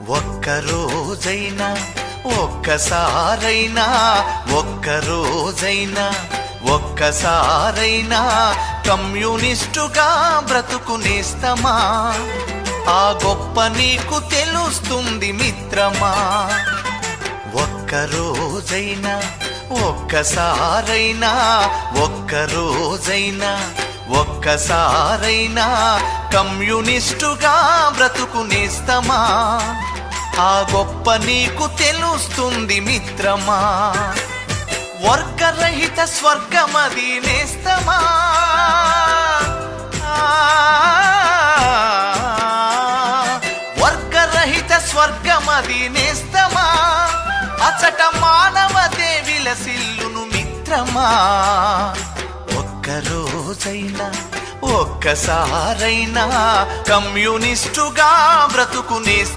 ఒక్కరోజైనా ఒక్కసారైనా ఒక్కరోజైనా ఒక్కసారైనా కమ్యూనిస్టుగా బ్రతుకునేస్తమా? ఆ గొప్ప నీకు తెలుస్తుంది మిత్రమా. ఒక్కరోజైనా ఒక్కసారైనా ఒక్కరోజైనా ఒక్కసారైనా కమ్యూనిస్టుగా బ్రతుకునేస్తమా? ఆ గొప్ప నీకు తెలుస్తుంది మిత్రమా. వర్గరహిత స్వర్గమది నేస్తమా. వర్గరహిత స్వర్గమది నేస్తమా. అచట మానవతే విలసిల్లును మిత్రమా. ఒక్కరోజైనా ఒక్కసారైనా కమ్యూనిస్టుగా బ్రతుకునేస్తా.